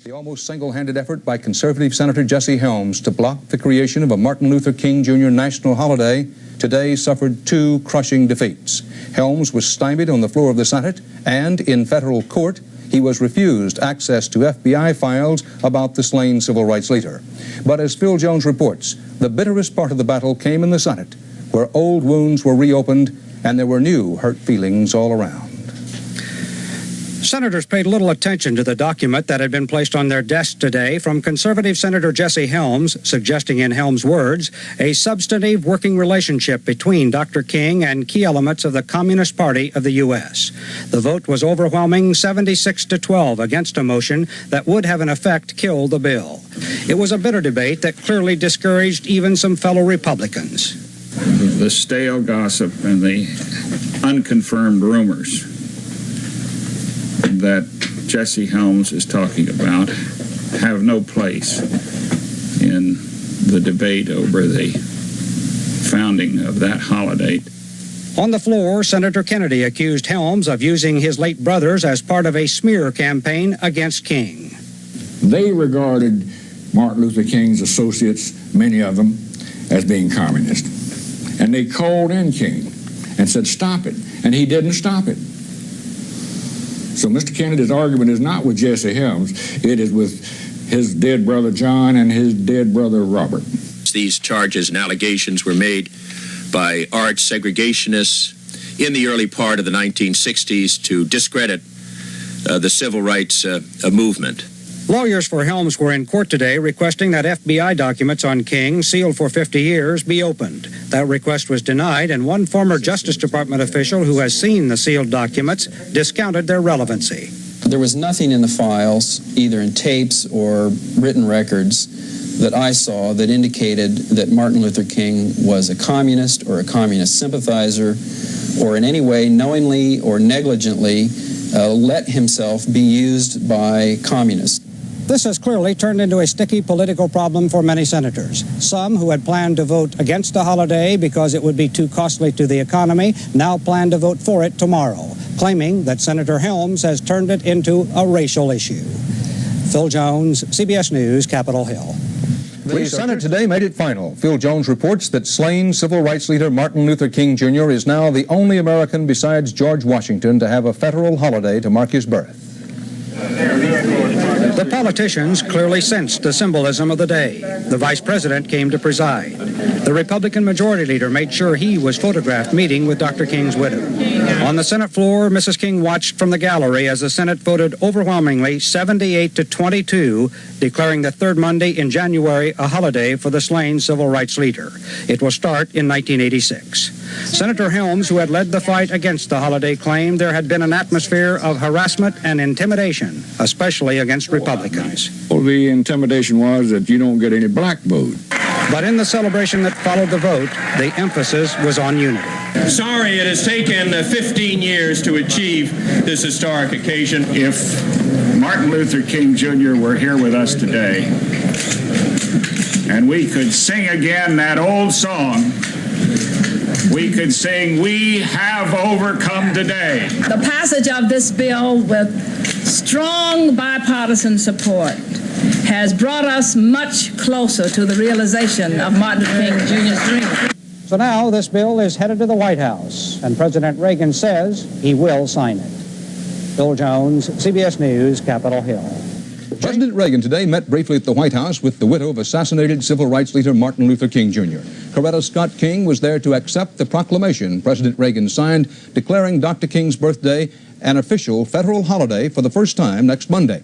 The almost single-handed effort by conservative Senator Jesse Helms to block the creation of a Martin Luther King Jr. national holiday today suffered two crushing defeats. Helms was stymied on the floor of the Senate, and in federal court, he was refused access to FBI files about the slain civil rights leader. But as Phil Jones reports, the bitterest part of the battle came in the Senate, where old wounds were reopened and there were new hurt feelings all around. Senators paid little attention to the document that had been placed on their desk today from conservative Senator Jesse Helms, suggesting in Helms' words, a substantive working relationship between Dr. King and key elements of the Communist Party of the U.S. The vote was overwhelming 76-12 against a motion that would have in effect killed the bill. It was a bitter debate that clearly discouraged even some fellow Republicans. The stale gossip and the unconfirmed rumors that Jesse Helms is talking about have no place in the debate over the founding of that holiday. On the floor, Senator Kennedy accused Helms of using his late brothers as part of a smear campaign against King. They regarded Martin Luther King's associates, many of them, as being communist. And they called in King and said, stop it. And he didn't stop it. So Mr. Kennedy's argument is not with Jesse Helms, it is with his dead brother John and his dead brother Robert. These charges and allegations were made by arch segregationists in the early part of the 1960s to discredit the civil rights movement. Lawyers for Helms were in court today requesting that FBI documents on King, sealed for 50 years, be opened. That request was denied, and one former Justice Department official who has seen the sealed documents discounted their relevancy. There was nothing in the files, either in tapes or written records, that I saw that indicated that Martin Luther King was a communist or a communist sympathizer or in any way knowingly or negligently let himself be used by communists. This has clearly turned into a sticky political problem for many senators. Some who had planned to vote against the holiday because it would be too costly to the economy now plan to vote for it tomorrow, claiming that Senator Helms has turned it into a racial issue. Phil Jones, CBS News, Capitol Hill. The Senate today made it final. Phil Jones reports that slain civil rights leader Martin Luther King Jr. is now the only American besides George Washington to have a federal holiday to mark his birth. The politicians clearly sensed the symbolism of the day. The vice president came to preside. The Republican majority leader made sure he was photographed meeting with Dr. King's widow. On the Senate floor, Mrs. King watched from the gallery as the Senate voted overwhelmingly 78-22, declaring the third Monday in January a holiday for the slain civil rights leader. It will start in 1986. Senator Helms, who had led the fight against the holiday, claimed there had been an atmosphere of harassment and intimidation, especially against Republicans. Well, the intimidation was that you don't get any black vote. But in the celebration that followed the vote, the emphasis was on unity. Sorry it has taken 15 years to achieve this historic occasion. If Martin Luther King Jr. were here with us today, and we could sing again that old song, we could sing, "We have overcome today." The passage of this bill with strong bipartisan support has brought us much closer to the realization of Martin Luther King Jr.'s dream. So now this bill is headed to the White House, and President Reagan says he will sign it. Phil Jones, CBS News, Capitol Hill. President Reagan today met briefly at the White House with the widow of assassinated civil rights leader Martin Luther King Jr. Coretta Scott King was there to accept the proclamation President Reagan signed declaring Dr. King's birthday an official federal holiday for the first time next Monday.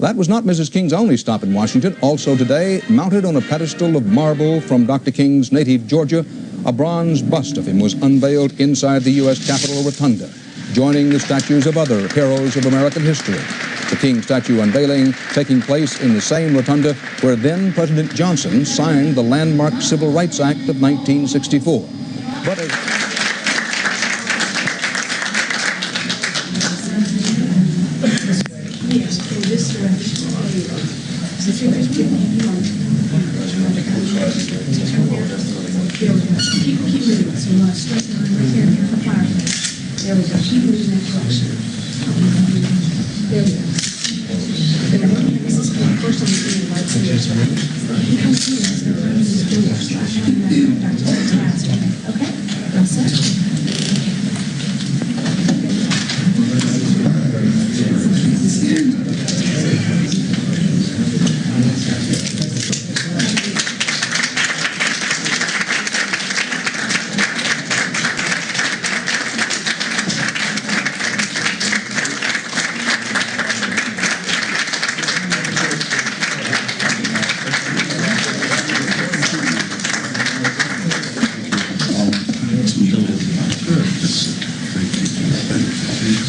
That was not Mrs. King's only stop in Washington. Also today, mounted on a pedestal of marble from Dr. King's native Georgia, a bronze bust of him was unveiled inside the U.S. Capitol Rotunda, joining the statues of other heroes of American history. The King statue unveiling taking place in the same rotunda where then President Johnson signed the landmark Civil Rights Act of 1964. But There we go. Keep moving that direction. There we go.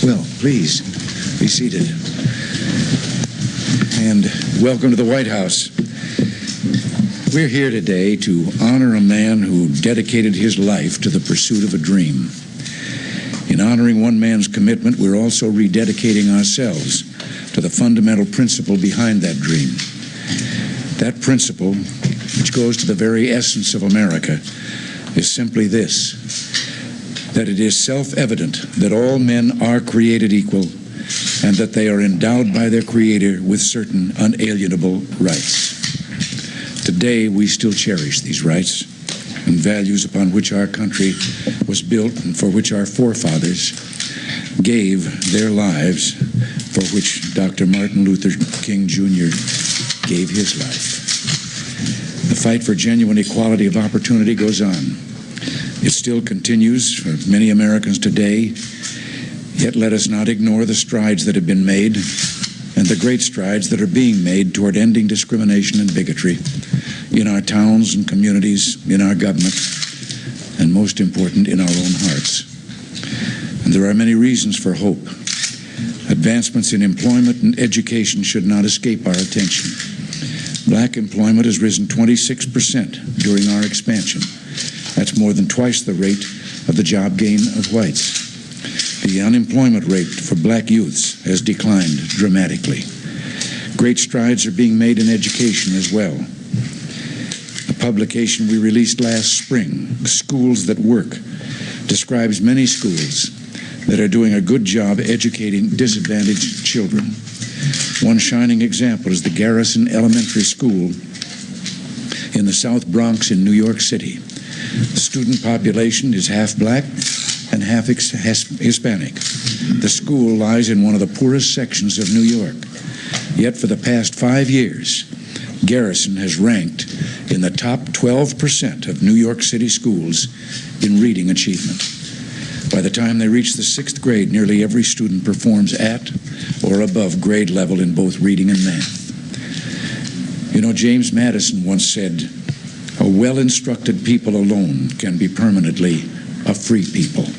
Well, please be seated. And welcome to the White House. We're here today to honor a man who dedicated his life to the pursuit of a dream. In honoring one man's commitment, we're also rededicating ourselves to the fundamental principle behind that dream. That principle, which goes to the very essence of America, is simply this: that it is self-evident that all men are created equal and that they are endowed by their Creator with certain unalienable rights. Today, we still cherish these rights and values upon which our country was built and for which our forefathers gave their lives, for which Dr. Martin Luther King Jr. gave his life. The fight for genuine equality of opportunity goes on. It still continues for many Americans today, yet let us not ignore the strides that have been made and the great strides that are being made toward ending discrimination and bigotry in our towns and communities, in our government, and most important, in our own hearts. And there are many reasons for hope. Advancements in employment and education should not escape our attention. Black employment has risen 26% during our expansion. That's more than twice the rate of the job gain of whites. The unemployment rate for black youths has declined dramatically. Great strides are being made in education as well. A publication we released last spring, Schools That Work, describes many schools that are doing a good job educating disadvantaged children. One shining example is the Garrison Elementary School in the South Bronx in New York City. The student population is half black and half Hispanic. The school lies in one of the poorest sections of New York. Yet for the past 5 years, Garrison has ranked in the top 12% of New York City schools in reading achievement. By the time they reach the 6th grade, nearly every student performs at or above grade level in both reading and math. You know, James Madison once said, "A well-instructed people alone can be permanently a free people."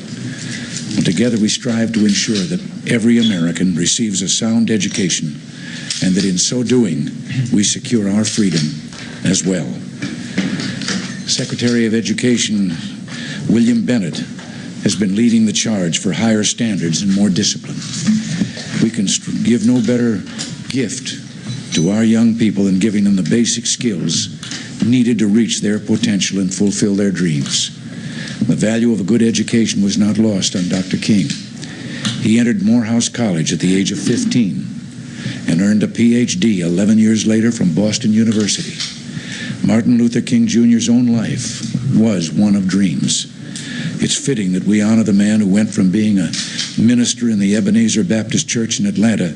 And together we strive to ensure that every American receives a sound education and that in so doing we secure our freedom as well. Secretary of Education William Bennett has been leading the charge for higher standards and more discipline. We can give no better gift to our young people than giving them the basic skills needed to reach their potential and fulfill their dreams. The value of a good education was not lost on Dr. King. He entered Morehouse College at the age of 15 and earned a PhD 11 years later from Boston University. Martin Luther King Jr.'s own life was one of dreams. It's fitting that we honor the man who went from being a minister in the Ebenezer Baptist Church in Atlanta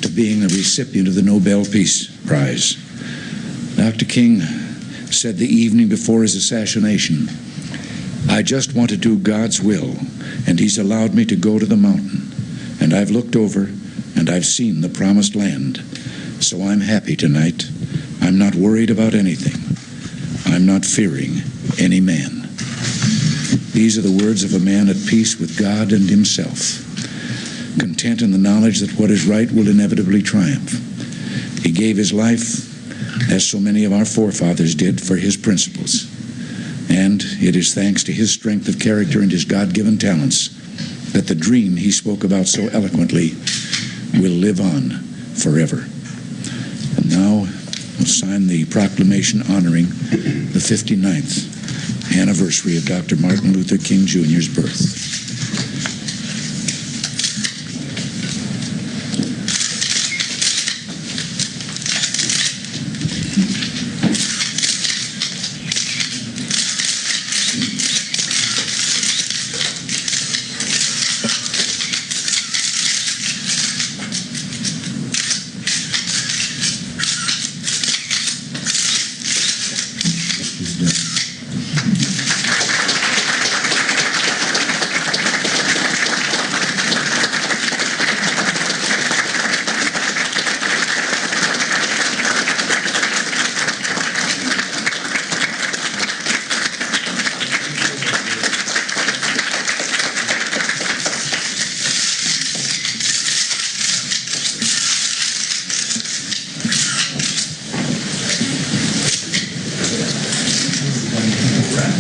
to being the recipient of the Nobel Peace Prize. Dr. King said the evening before his assassination, "I just want to do God's will, and He's allowed me to go to the mountain, and I've looked over, and I've seen the promised land. So I'm happy tonight. I'm not worried about anything. I'm not fearing any man." These are the words of a man at peace with God and himself, content in the knowledge that what is right will inevitably triumph. He gave his life, as so many of our forefathers did, for his principles. And it is thanks to his strength of character and his God-given talents that the dream he spoke about so eloquently will live on forever. And now we'll sign the proclamation honoring the 59th anniversary of Dr. Martin Luther King Jr.'s birth.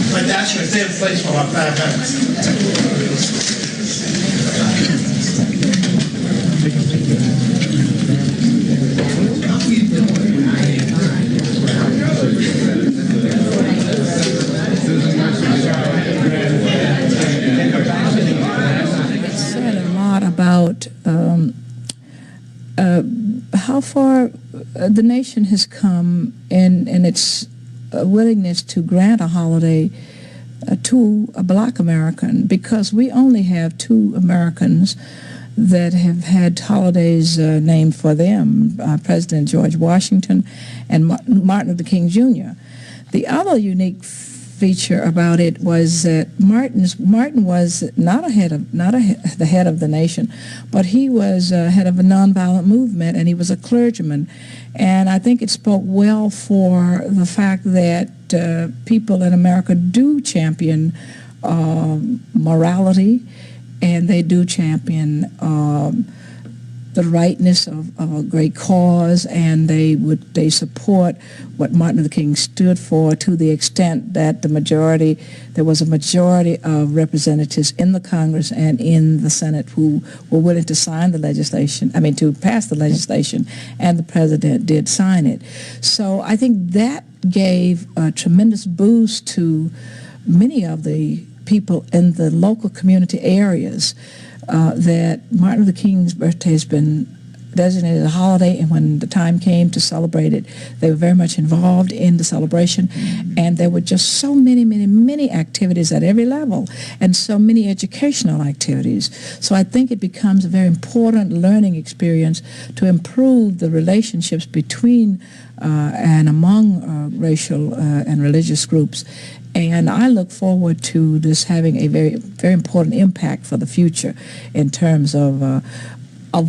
I'd like to ask you to stay in place for about 5 minutes. About how far the nation has come in its willingness to grant a holiday to a black American, because we only have 2 Americans that have had holidays named for them, President George Washington and Martin Luther King Jr. The other unique feature about it was that Martin was not the head of the nation, but he was head of a nonviolent movement, and he was a clergyman. And I think it spoke well for the fact that people in America do champion morality, and they do champion the rightness of a great cause, and they support what Martin Luther King stood for, to the extent that there was a majority of representatives in the Congress and in the Senate who were willing to sign the legislation, to pass the legislation, and the president did sign it. So I think that gave a tremendous boost to many of the people in the local community areas, that Martin Luther King's birthday has been designated a holiday, and when the time came to celebrate it, they were very much involved in the celebration, and there were just so many activities at every level, and so many educational activities. So I think it becomes a very important learning experience to improve the relationships between and among racial and religious groups. And I look forward to this having a very important impact for the future in terms of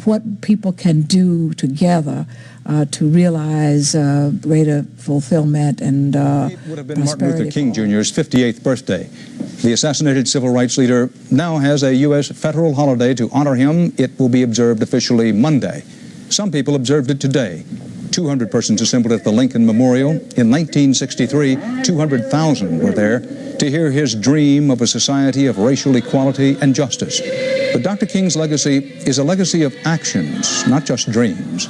what people can do together to realize greater fulfillment and It would have been Martin Luther King Jr.'s 58th birthday. The assassinated civil rights leader now has a U.S. federal holiday to honor him. It will be observed officially Monday. Some people observed it today. 200 persons assembled at the Lincoln Memorial. In 1963, 200,000 were there to hear his dream of a society of racial equality and justice. But Dr. King's legacy is a legacy of actions, not just dreams.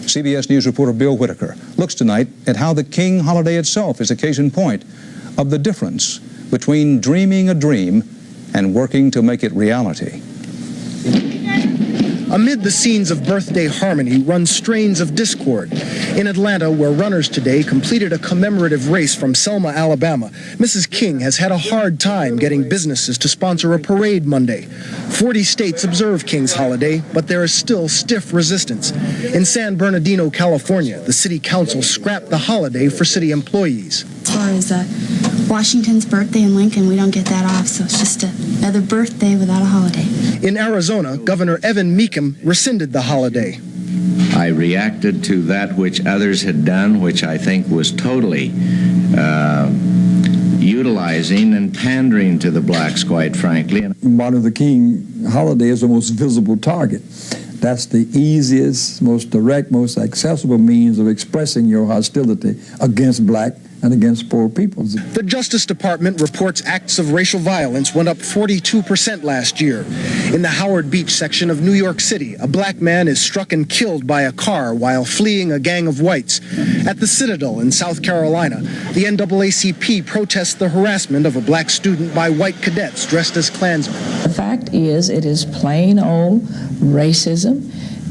CBS News reporter Bill Whitaker looks tonight at how the King holiday itself is a case in point of the difference between dreaming a dream and working to make it reality. Amid the scenes of birthday harmony run strains of discord. In Atlanta, where runners today completed a commemorative race from Selma, Alabama, Mrs. King has had a hard time getting businesses to sponsor a parade Monday. 40 states observe King's holiday, but there is still stiff resistance. In San Bernardino, California, the city council scrapped the holiday for city employees. As far as Washington's birthday in Lincoln, we don't get that off, so it's just another birthday without a holiday. In Arizona, Governor Evan Mecham rescinded the holiday. I reacted to that which others had done, which I think was totally utilizing and pandering to the blacks, quite frankly. Martin Luther King holiday is the most visible target. That's the easiest, most direct, most accessible means of expressing your hostility against black and against poor people. The Justice Department reports acts of racial violence went up 42% last year. In the Howard Beach section of New York City, a black man is struck and killed by a car while fleeing a gang of whites. At the Citadel in South Carolina, the NAACP protests the harassment of a black student by white cadets dressed as Klansmen. The fact is, it is plain old racism,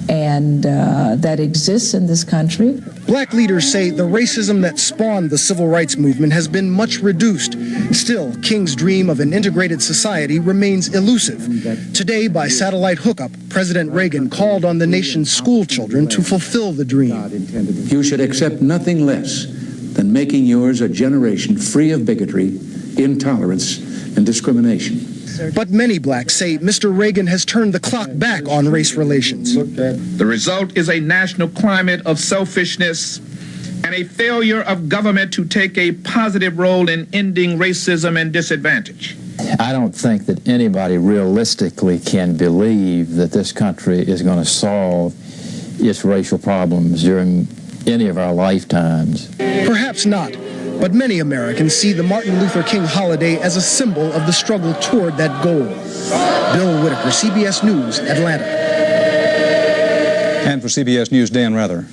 and that exists in this country. Black leaders say the racism that spawned the civil rights movement has been much reduced. Still, King's dream of an integrated society remains elusive. Today, by satellite hookup, President Reagan called on the nation's school children to fulfill the dream. You should accept nothing less than making yours a generation free of bigotry, intolerance, and discrimination. But many blacks say Mr. Reagan has turned the clock back on race relations. The result is a national climate of selfishness and a failure of government to take a positive role in ending racism and disadvantage. I don't think that anybody realistically can believe that this country is going to solve its racial problems during any of our lifetimes. Perhaps not. But many Americans see the Martin Luther King holiday as a symbol of the struggle toward that goal. Bill Whitaker, CBS News, Atlanta. And for CBS News, Dan Rather.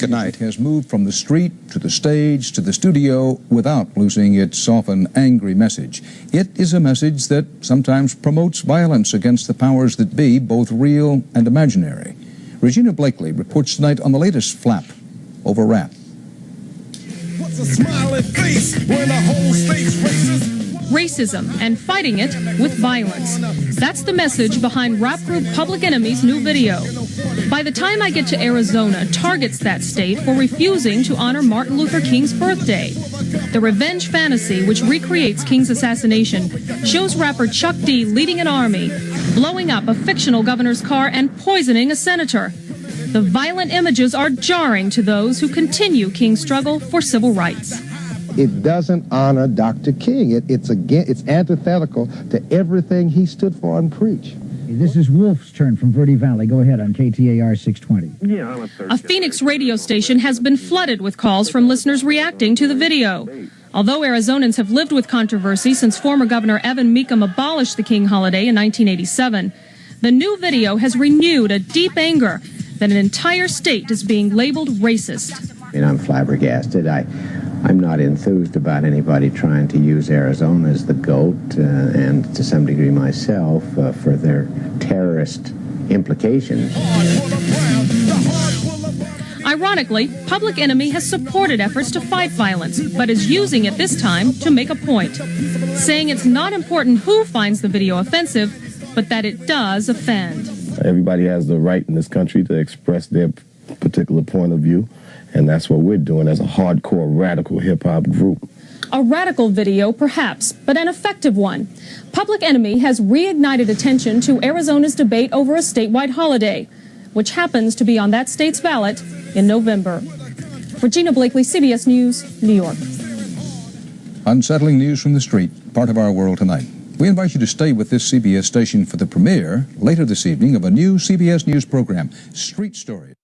Good night. Has moved from the street to the stage to the studio without losing its often angry message. It is a message that sometimes promotes violence against the powers that be, both real and imaginary. Regina Blakely reports tonight on the latest flap over rap. What's a smiling face when the whole state's racist? Racism and fighting it with violence. That's the message behind rap group Public Enemy's new video. By the Time I Get to Arizona targets that state for refusing to honor Martin Luther King's birthday. The revenge fantasy, which recreates King's assassination, shows rapper Chuck D leading an army, blowing up a fictional governor's car and poisoning a senator. The violent images are jarring to those who continue King's struggle for civil rights. It doesn't honor Dr. King. It's antithetical to everything he stood for and preached. This is Wolf's turn from Verde Valley. Go ahead on KTAR 620. A Phoenix radio station has been flooded with calls from listeners reacting to the video. Although Arizonans have lived with controversy since former Governor Evan Mecham abolished the King holiday in 1987, the new video has renewed a deep anger that an entire state is being labeled racist. And I'm flabbergasted. I'm not enthused about anybody trying to use Arizona as the GOAT, and to some degree myself, for their terrorist implications. Ironically, Public Enemy has supported efforts to fight violence, but is using it this time to make a point, saying it's not important who finds the video offensive, but that it does offend. Everybody has the right in this country to express their particular point of view. And that's what we're doing as a hardcore radical hip-hop group. A radical video, perhaps, but an effective one. Public Enemy has reignited attention to Arizona's debate over a statewide holiday, which happens to be on that state's ballot in November. Regina Blakely, CBS News, New York. Unsettling news from the street, part of our world tonight. We invite you to stay with this CBS station for the premiere later this evening of a new CBS News program, Street Stories.